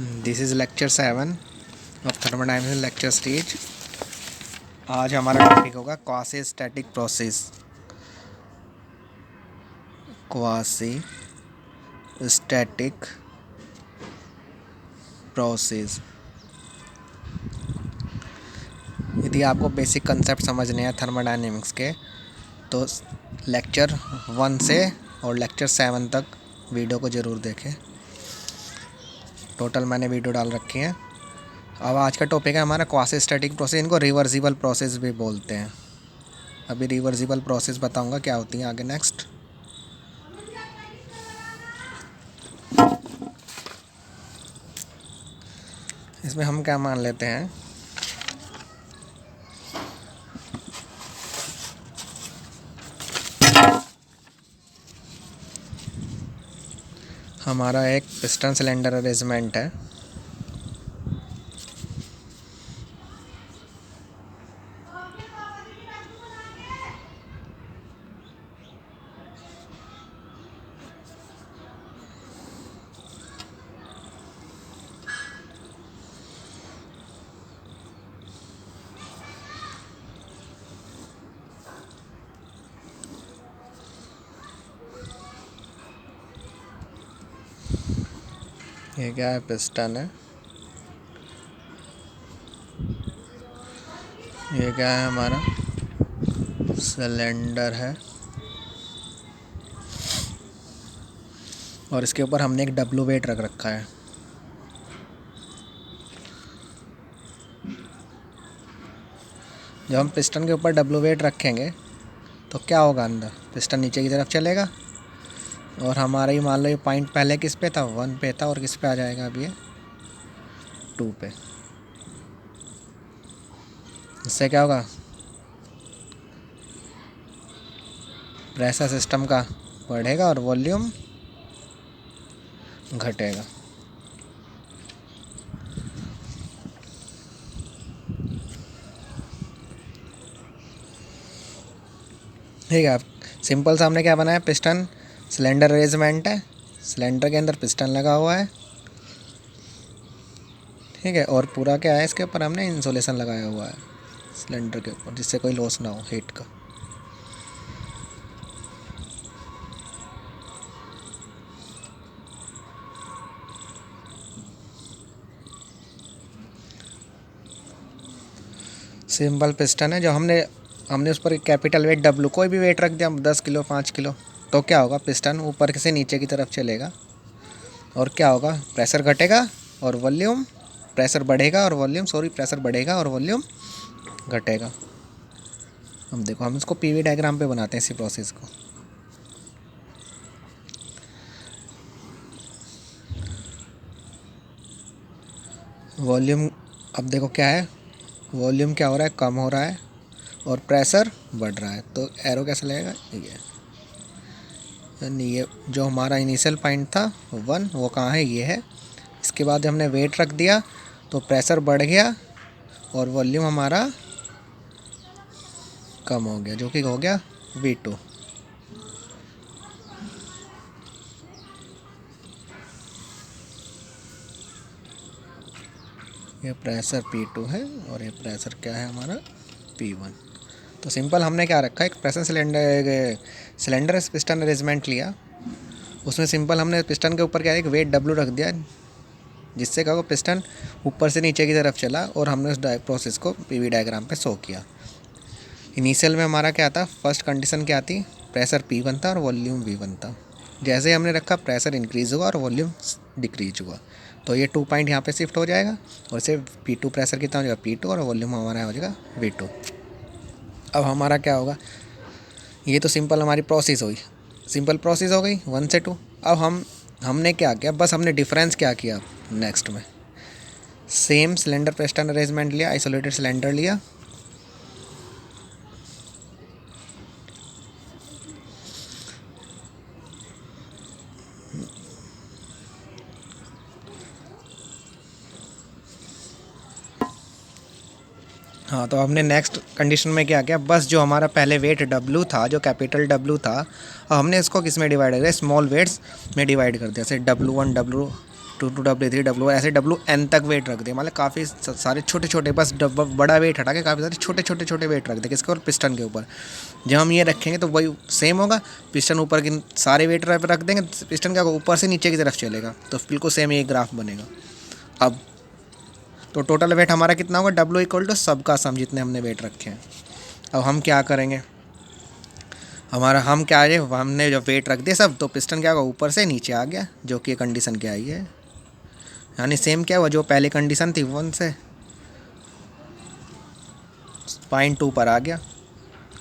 This is lecture 7 of thermodynamics lecture series. आज हमारा topic होगा quasi static process. Quasi static process. यदि आपको बेसिक कंसेप्ट समझने हैं थर्मोडायनेमिक्स के तो लेक्चर 1 से और लेक्चर 7 तक वीडियो को ज़रूर देखें। टोटल मैंने वीडियो डाल रखी हैं। अब आज का टॉपिक है हमारा क्वासी स्टैटिक प्रोसेस। इनको रिवर्सिबल प्रोसेस भी बोलते हैं। अभी रिवर्सिबल प्रोसेस बताऊंगा क्या होती है आगे नेक्स्ट। इसमें हम क्या मान लेते हैं, हमारा एक पिस्टन सिलेंडर अरेंजमेंट है। ये क्या है, पिस्टन है। ये क्या है, हमारा सिलेंडर है। और इसके ऊपर हमने एक डब्लू वेट रख रखा है। जब हम पिस्टन के ऊपर डब्लू वेट रखेंगे तो क्या होगा, अंदर पिस्टन नीचे की तरफ चलेगा और हमारा ही मान लो ये पॉइंट पहले किस पे था, 1 पे था, और किस पे आ जाएगा अब ये 2 पे। इससे क्या होगा, प्रेशर सिस्टम का बढ़ेगा और वॉल्यूम घटेगा। ठीक है। सिंपल सा हमने क्या बनाया, पिस्टन सिलेंडर अरेंजमेंट है। सिलेंडर के अंदर पिस्टन लगा हुआ है, ठीक है। और पूरा क्या है, इसके ऊपर हमने इंसुलेशन लगाया हुआ है सिलेंडर के ऊपर, जिससे कोई लॉस ना हो हीट का। सिंपल पिस्टन है जो हमने उस पर कैपिटल वेट डब्लू, कोई भी वेट रख दिया, 10 किलो 5 किलो, तो क्या होगा, पिस्टन ऊपर से नीचे की तरफ चलेगा और क्या होगा, प्रेशर घटेगा और वॉल्यूम, प्रेशर बढ़ेगा और वॉल्यूम, प्रेशर बढ़ेगा और वॉल्यूम घटेगा। हम देखो, हम इसको पीवी डायग्राम पे बनाते हैं इसी प्रोसेस को। वॉल्यूम, अब देखो क्या है, वॉल्यूम क्या हो रहा है, कम हो रहा है और प्रेशर बढ़ रहा है। तो एरो कैसे लगेगा, ये जो हमारा इनिशियल पॉइंट था 1, वो कहाँ है, ये है। इसके बाद हमने वेट रख दिया तो प्रेशर बढ़ गया और वॉल्यूम हमारा कम हो गया, जो कि हो गया V2। ये प्रेशर P2 है और ये प्रेशर क्या है हमारा, P1। तो सिंपल हमने क्या रखा है, एक प्रेशर सिलेंडर पिस्टन अरेंजमेंट लिया। उसमें सिंपल हमने पिस्टन के ऊपर क्या है, एक वेट W रख दिया, जिससे क्या होगा, पिस्टन ऊपर से नीचे की तरफ चला और हमने उस प्रोसेस को पीवी डायग्राम पे शो किया। इनिशियल में हमारा क्या था, फर्स्ट कंडीशन क्या थी, प्रेशर P1 था और वॉल्यूम V1 था। जैसे ही हमने रखा, प्रेशर इंक्रीज़ हुआ और वॉल्यूम डिक्रीज हुआ, तो ये 2 पॉइंट यहाँ पे शिफ्ट हो जाएगा और इसे P2 प्रेशर कितना हो जाएगा, P2, और वॉल्यूम हमारा हो जाएगा V2। अब हमारा क्या होगा, ये तो सिंपल हमारी प्रोसेस हुई, सिंपल प्रोसेस हो गई 1 से 2। अब हमने क्या किया, बस हमने डिफरेंस क्या किया, नेक्स्ट में सेम सिलेंडर पिस्टन अरेंजमेंट लिया, आइसोलेटेड सिलेंडर लिया, हाँ। तो हमने नेक्स्ट कंडीशन में क्या किया, बस जो हमारा पहले वेट W था, जो कैपिटल W था, हमने इसको किस में डिवाइड कर दिया, स्मॉल वेट्स में डिवाइड कर दिया। जैसे W1, W2, W2 W3 W ऐसे WN तक वेट रख दे, मतलब काफ़ी सारे छोटे छोटे, बस बड़ा वेट हटा के काफ़ी सारे छोटे छोटे छोटे वेट रख दे किसके ऊपर, पिस्टन के ऊपर। जब हम ये रखेंगे तो वही सेम होगा, पिस्टन ऊपर के सारे वेट रख देंगे, पिस्टन का ऊपर से नीचे की तरफ चलेगा, तो बिल्कुल सेम ये ग्राफ बनेगा। अब तो टोटल वेट हमारा कितना होगा, W इक्वल टू सबका सम जितने हमने वेट रखे हैं। अब हम क्या करेंगे, हम क्या है, हमने जो वेट रख दिए सब, तो पिस्टन क्या होगा, ऊपर से नीचे आ गया, जो कि कंडीशन क्या आई है, यानी सेम क्या हुआ, जो पहले कंडीशन थी 1 से 0.2 पर आ गया,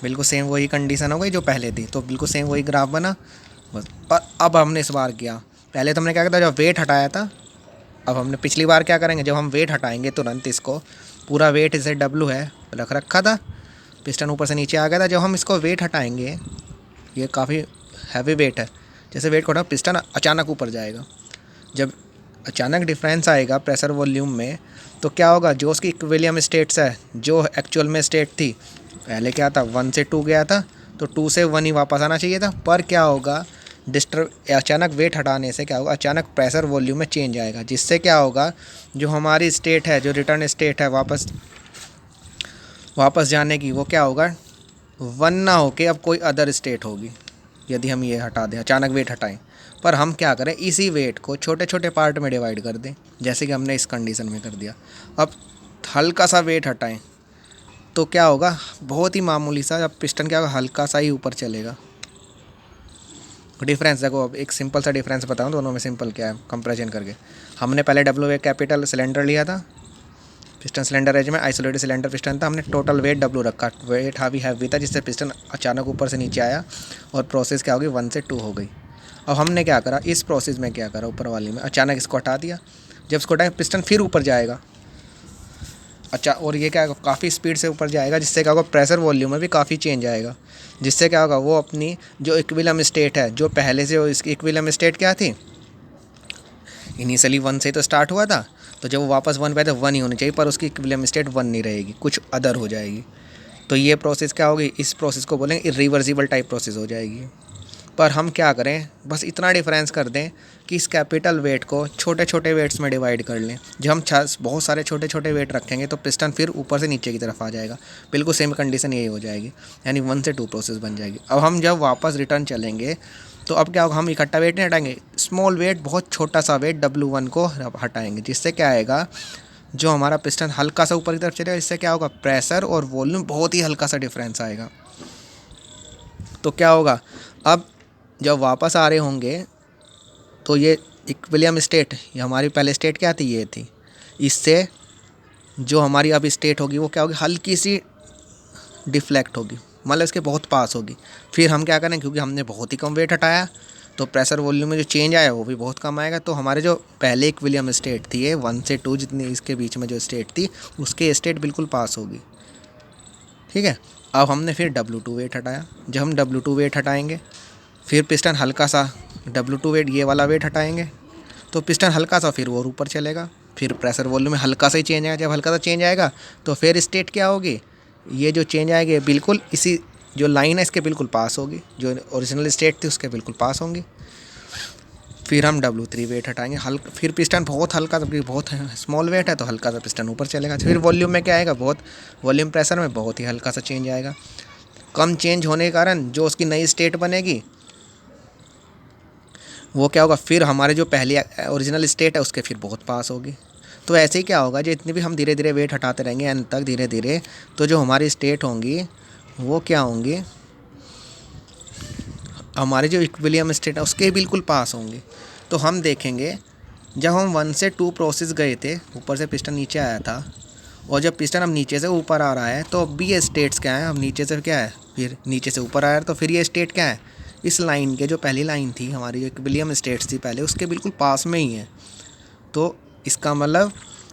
बिल्कुल सेम वही कंडीशन हो गई जो पहले थी, तो बिल्कुल सेम वही ग्राफ बना बस। और अब हमने इस बार किया, पहले तो हमने क्या किया था, जब वेट हटाया था, अब हमने पिछली बार क्या करेंगे, जब हम वेट हटाएंगे तुरंत इसको, पूरा वेट इसे W है रख रखा था, पिस्टन ऊपर से नीचे आ गया था, जब हम इसको वेट हटाएंगे, ये काफ़ी हैवी वेट है, जैसे वेट को हटाओ पिस्टन अचानक ऊपर जाएगा। जब अचानक डिफरेंस आएगा प्रेशर वॉल्यूम में, तो क्या होगा, जो उसकी इक्विलिब्रियम स्टेट्स है, जो एक्चुअल में स्टेट थी, पहले क्या था 1 से 2 गया था, तो 2 से 1 ही वापस आना चाहिए था, पर क्या होगा, अचानक वेट हटाने से क्या होगा, अचानक प्रेशर वॉल्यूम में चेंज आएगा, जिससे क्या होगा, जो हमारी स्टेट है, जो रिटर्न स्टेट है वापस जाने की, वो क्या होगा, 1 ना होके अब कोई अदर स्टेट होगी, यदि हम ये हटा दें, अचानक वेट हटाएं। पर हम क्या करें, इसी वेट को छोटे छोटे पार्ट में डिवाइड कर दें, जैसे कि हमने इस कंडीशन में कर दिया। अब हल्का सा वेट हटाएं तो क्या होगा, बहुत ही मामूली सा, अब पिस्टन क्या होगा, हल्का सा ही ऊपर चलेगा। डिफरेंस देखो, अब एक सिंपल सा डिफरेंस बताऊं दोनों में, सिंपल क्या है कंपैरिजन करके। हमने पहले W एक कैपिटल सिलेंडर लिया था, पिस्टन सिलेंडर एज में आइसोलेटेड सिलेंडर पिस्टन था, हमने टोटल वेट W रखा, वेट हावी हैवी था, जिससे पिस्टन अचानक ऊपर से नीचे आया और प्रोसेस क्या होगी, 1 से 2 हो गई। अब हमने क्या करा, इस प्रोसेस में क्या करा, ऊपर वाली में अचानक इसको हटा दिया, जब इसको हटाएं पिस्टन फिर ऊपर जाएगा, अच्छा, और ये क्या होगा, काफ़ी स्पीड से ऊपर जाएगा, जिससे क्या होगा, प्रेशर वॉल्यूम में भी काफ़ी चेंज आएगा, जिससे क्या होगा, वो अपनी जो इक्विलिब्रियम स्टेट है, जो पहले से इसकी इक्विलिब्रियम स्टेट क्या थी, इनिशियली 1 से तो स्टार्ट हुआ था, तो जब वो वापस 1 पे आए तो 1 ही होनी चाहिए, पर उसकी इक्विलिब्रियम स्टेट 1 नहीं रहेगी, कुछ अदर हो जाएगी। तो ये प्रोसेस क्या होगी, इस प्रोसेस को बोलेंगे इरिवर्सिबल टाइप प्रोसेस हो जाएगी। पर हम क्या करें, बस इतना डिफरेंस कर दें कि इस कैपिटल वेट को छोटे छोटे वेट्स में डिवाइड कर लें। जब हम बहुत सारे छोटे छोटे वेट रखेंगे तो पिस्टन फिर ऊपर से नीचे की तरफ आ जाएगा, बिल्कुल सेम कंडीशन यही हो जाएगी, यानी 1 से 2 प्रोसेस बन जाएगी। अब हम जब वापस रिटर्न चलेंगे तो अब क्या होगा, हम इकट्ठा वेट नहीं हटाएंगे, स्मॉल वेट, बहुत छोटा सा वेट W1 को हटाएंगे, जिससे क्या आएगा, जो हमारा पिस्टन हल्का सा ऊपर की तरफ चलेगा, इससे क्या होगा, प्रेशर और वॉल्यूम बहुत ही हल्का सा डिफरेंस आएगा। तो क्या होगा, अब जब वापस आ रहे होंगे तो ये इक्विलिब्रियम स्टेट, ये हमारी पहले स्टेट क्या थी, ये थी, इससे जो हमारी अब स्टेट होगी वो क्या होगी, हल्की सी डिफ्लेक्ट होगी, मतलब इसके बहुत पास होगी। फिर हम क्या करें, क्योंकि हमने बहुत ही कम वेट हटाया, तो प्रेशर वॉल्यूम में जो चेंज आया वो भी बहुत कम आएगा, तो हमारे जो पहले इक्विलिब्रियम स्टेट थी, ये 1 से 2 जितनी इसके बीच में जो स्टेट थी, उसके स्टेट बिल्कुल पास होगी, ठीक है। अब हमने फिर W2 वेट हटाया, जब हम W2 वेट हटाएंगे, फिर पिस्टन हल्का सा W2 वेट, ये वाला वेट हटाएंगे, तो पिस्टन हल्का सा फिर और ऊपर चलेगा, फिर प्रेशर वॉल्यूम में हल्का सा ही चेंज आएगा, जब हल्का सा चेंज आएगा तो फिर स्टेट क्या होगी, ये जो चेंज आएगी बिल्कुल इसी जो लाइन है इसके बिल्कुल पास होगी, जो ओरिजिनल स्टेट थी उसके बिल्कुल पास होंगी। फिर हम W3 वेट हटाएंगे, फिर पिस्टन बहुत हल्का, जबकि बहुत स्मॉल वेट है तो हल्का सा पिस्टन ऊपर चलेगा। फिर वॉल्यूम में क्या आएगा, बहुत वॉल्यूम प्रेशर में बहुत ही हल्का सा चेंज आएगा। कम चेंज होने के कारण जो उसकी नई स्टेट बनेगी वो क्या होगा, फिर हमारे जो पहली ओरिजिनल स्टेट है उसके फिर बहुत पास होगी। तो ऐसे ही क्या होगा, जितनी भी हम धीरे धीरे वेट हटाते रहेंगे एंड तक धीरे धीरे, तो जो हमारी स्टेट होंगी वो क्या होंगी, हमारी जो इक्विलिब्रियम स्टेट है उसके बिल्कुल पास होंगे। तो हम देखेंगे जब हम 1 से 2 प्रोसेस गए थे, ऊपर से पिस्टन नीचे आया था, और जब पिस्टन अब नीचे से ऊपर आ रहा है तो अब भी ये स्टेट्स क्या है, अब नीचे से क्या है, फिर नीचे से ऊपर आया, तो फिर ये स्टेट क्या है, इस लाइन के जो पहली लाइन थी हमारी, जो इक्विलिब्रियम स्टेट्स थी पहले, उसके बिल्कुल पास में ही है। तो इसका मतलब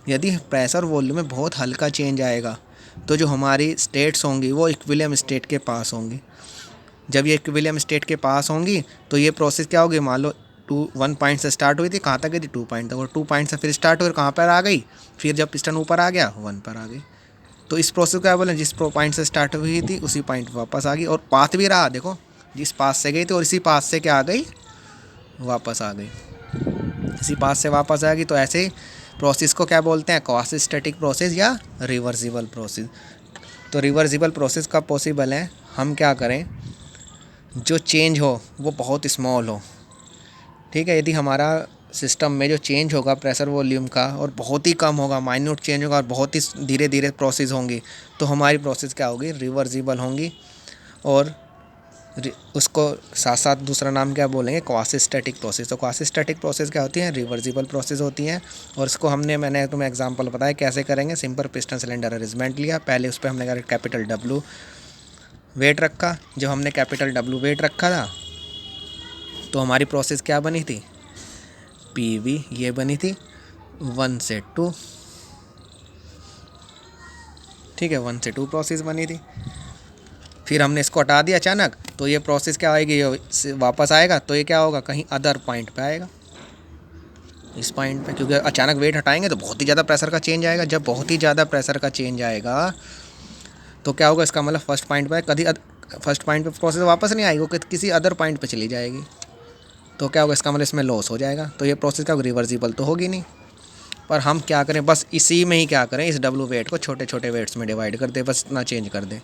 यदि प्रेशर वॉल्यूम में बहुत हल्का चेंज आएगा तो जो हमारी स्टेट्स होंगी वो इक्विलिब्रियम स्टेट के पास होंगी। जब ये इक्विलिब्रियम स्टेट के पास होंगी तो ये प्रोसेस क्या होगी, मान लो 1 पॉइंट से स्टार्ट हुई थी, कहाँ तक गई थी, 2 पॉइंट तक, और 2 पॉइंट से फिर स्टार्ट हुई और कहाँ पर आ गई, फिर जब पिस्टन ऊपर आ गया 1 पर आ गई। तो इस प्रोसेस को क्या बोलें, जिस पॉइंट से स्टार्ट हुई थी उसी पॉइंट वापस आ गई, और पाथ भी रहा, देखो जिस पास से गई थी और इसी पास से क्या आ गई, वापस आ गई, इसी पाथ से वापस आएगी। तो ऐसे प्रोसेस को क्या बोलते हैं, क्वासी स्टैटिक प्रोसेस या रिवर्सिबल प्रोसेस। तो रिवर्सिबल प्रोसेस कब पॉसिबल है, हम क्या करें, जो चेंज हो वो बहुत स्मॉल हो। ठीक है, यदि हमारा सिस्टम में जो चेंज होगा प्रेशर वॉल्यूम का और बहुत ही कम होगा, माइन्यूट चेंज होगा और बहुत ही धीरे धीरे प्रोसेस होंगी, तो हमारी प्रोसेस क्या होगी, रिवर्सिबल होंगी। और उसको साथ साथ दूसरा नाम क्या बोलेंगे, क्वासी स्टैटिक प्रोसेस। तो क्वासी स्टैटिक प्रोसेस क्या होती है, रिवर्सिबल प्रोसेस होती हैं। और इसको मैंने तुम्हें एग्जांपल बताया कैसे करेंगे। सिंपल पिस्टन सिलेंडर अरेंजमेंट लिया, पहले उस पर हमने कहा कैपिटल W वेट रखा। जब हमने कैपिटल W वेट रखा था तो हमारी प्रोसेस क्या बनी थी, PV ये बनी थी 1 से 2। ठीक है, 1 से 2 प्रोसेस बनी थी। फिर हमने इसको हटा दिया अचानक, तो ये प्रोसेस क्या आएगी, ये वापस आएगा तो ये क्या होगा, कहीं अदर पॉइंट पे आएगा, इस पॉइंट पे। क्योंकि अचानक वेट हटाएंगे तो बहुत ही ज़्यादा प्रेशर का चेंज आएगा। जब बहुत ही ज़्यादा प्रेशर का चेंज आएगा तो क्या होगा, इसका मतलब फर्स्ट पॉइंट पे कभी फर्स्ट पॉइंट पे प्रोसेस वापस नहीं आएगी, वो किसी अदर पॉइंट पे चली जाएगी। तो क्या होगा, इसका मतलब इसमें लॉस हो जाएगा। तो ये प्रोसेस क्या रिवर्सिबल तो होगी नहीं। पर हम क्या करें, बस इसी में ही क्या करें, इस W वेट को छोटे छोटे वेट्स में डिवाइड कर दे, बस इतना चेंज कर दे।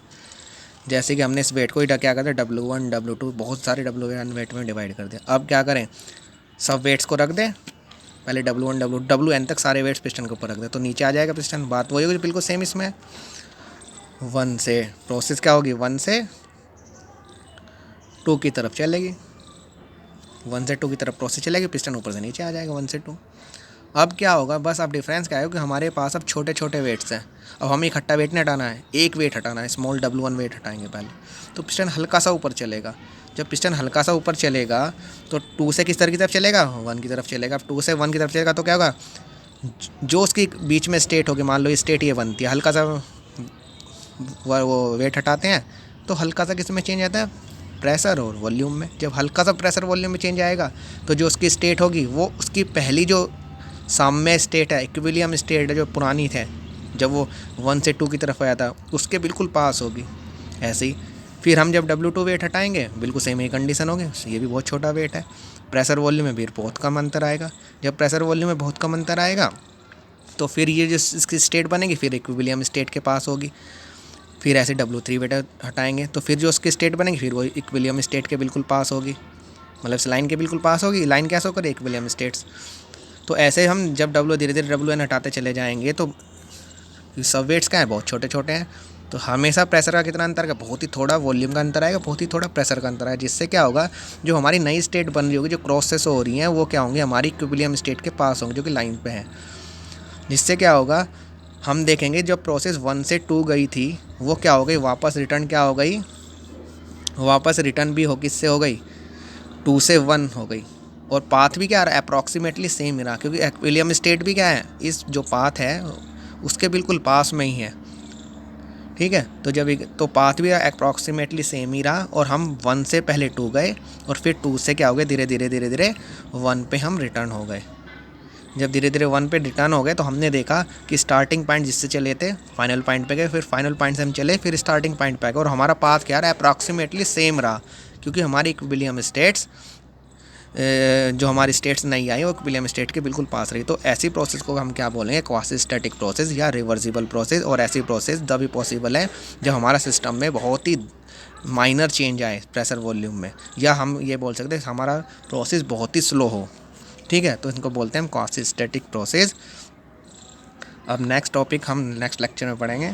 जैसे कि हमने इस वेट को ही क्या करते हैं, W1 W2 बहुत सारे W1 वेट में डिवाइड कर दें। अब क्या करें, सब वेट्स को रख दें, पहले W1 WN तक सारे वेट्स पिस्टन के ऊपर रख दें, तो नीचे आ जाएगा पिस्टन। बात वही होगी बिल्कुल सेम इसमें। 1 से प्रोसेस क्या होगी, 1 से 2 की तरफ चलेगी, 1 से 2 की तरफ प्रोसेस चलेगी, पिस्टन ऊपर से नीचे आ जाएगा 1 से 2। अब क्या होगा, बस अब डिफरेंस क्या है कि हमारे पास अब छोटे छोटे वेट्स हैं। अब हमें इकट्ठा वेट नहीं हटाना है, एक वेट हटाना है, स्मॉल W1 वेट हटाएंगे पहले, तो पिस्टन हल्का सा ऊपर चलेगा। जब पिस्टन हल्का सा ऊपर चलेगा तो 2 से किस तरह की तरफ चलेगा, 1 की तरफ चलेगा। अब 2 से 1 की तरफ चलेगा तो क्या होगा, जो उसकी बीच में स्टेट होगी, मान लो ये स्टेट ये बनती है, हल्का सा वो वेट हटाते हैं तो हल्का सा किस में चेंज आता है, प्रेशर और वॉल्यूम में। जब हल्का सा प्रेशर वॉल्यूम में चेंज आएगा तो जो उसकी स्टेट होगी वो उसकी पहली जो साम्य स्टेट है, इक्विलिब्रियम स्टेट है जो पुरानी थे, जब वो 1 से 2 की तरफ आया था, उसके बिल्कुल पास होगी। ऐसे ही फिर हम जब W2 वेट हटाएंगे बिल्कुल सेम ही कंडीशन होगी, ये भी बहुत छोटा वेट है, प्रेशर वॉल्यूम में भी बहुत कम अंतर आएगा। जब प्रेशर वॉल्यूम में बहुत कम अंतर आएगा तो फिर ये जो इसकी स्टेट बनेगी फिर इक्विलिब्रियम स्टेट के पास होगी। फिर ऐसे W3 वेट हटाएंगे तो फिर जो उसकी स्टेट बनेगी फिर वो इक्विलिब्रियम स्टेट के बिल्कुल पास होगी, मतलब इस लाइन के बिल्कुल पास होगी। लाइन कैसे होकर, इक्विलिब्रियम स्टेट्स। तो ऐसे हम जब धीरे धीरे WN हटाते चले जाएंगे तो सब वेट्स क्या है, बहुत छोटे छोटे हैं। तो हमेशा प्रेशर का कितना अंतर है, बहुत ही थोड़ा वॉल्यूम का अंतर आएगा, बहुत ही थोड़ा प्रेशर का अंतर है। जिससे क्या होगा, जो हमारी नई स्टेट बन रही होगी, जो क्रॉसेस हो रही हैं, वो क्या होंगी, हमारी इक्विलिब्रियम स्टेट के पास होंगे, जो कि लाइन पे है। जिससे क्या होगा, हम देखेंगे जब प्रोसेस 1 से 2 गई थी वो क्या हो गई, वापस रिटर्न क्या हो गई, वापस रिटर्न भी हो किससे हो गई, 2 से 1 हो गई। और पाथ भी क्या रहा, अप्रॉक्सीमेटली सेम ही रहा, क्योंकि इक्विलिब्रियम स्टेट भी क्या है, इस जो पाथ है उसके बिल्कुल पास में ही है। ठीक है, तो जब तो पाथ भी अप्रॉक्सीमेटली सेम ही रहा, और हम 1 से पहले 2 गए और फिर 2 से क्या हो गए, धीरे धीरे 1 पे हम रिटर्न हो गए। जब धीरे धीरे 1 पे रिटर्न हो गए तो हमने देखा कि स्टार्टिंग पॉइंट जिससे चले थे फाइनल पॉइंट पे गए, फिर फाइनल पॉइंट से हम चले फिर स्टार्टिंग पॉइंट पे गए, और हमारा पाथ क्या रहा, अप्रॉक्सीमेटली सेम रहा, क्योंकि हमारी इक्विलिब्रियम स्टेट्स जो हमारी स्टेट्स नहीं आई वो इक्विलिब्रियम स्टेट के बिल्कुल पास रही। तो ऐसी प्रोसेस को हम क्या बोलेंगे, क्वासी स्टैटिक प्रोसेस या रिवर्सिबल प्रोसेस। और ऐसी प्रोसेस तभी पॉसिबल है जब हमारा सिस्टम में बहुत ही माइनर चेंज आए प्रेशर वॉल्यूम में, या हम ये बोल सकते हैं हमारा प्रोसेस बहुत ही स्लो हो। ठीक है, तो इनको बोलते हैं क्वासी स्टैटिक प्रोसेस। अब नेक्स्ट टॉपिक हम नेक्स्ट लेक्चर में पढ़ेंगे।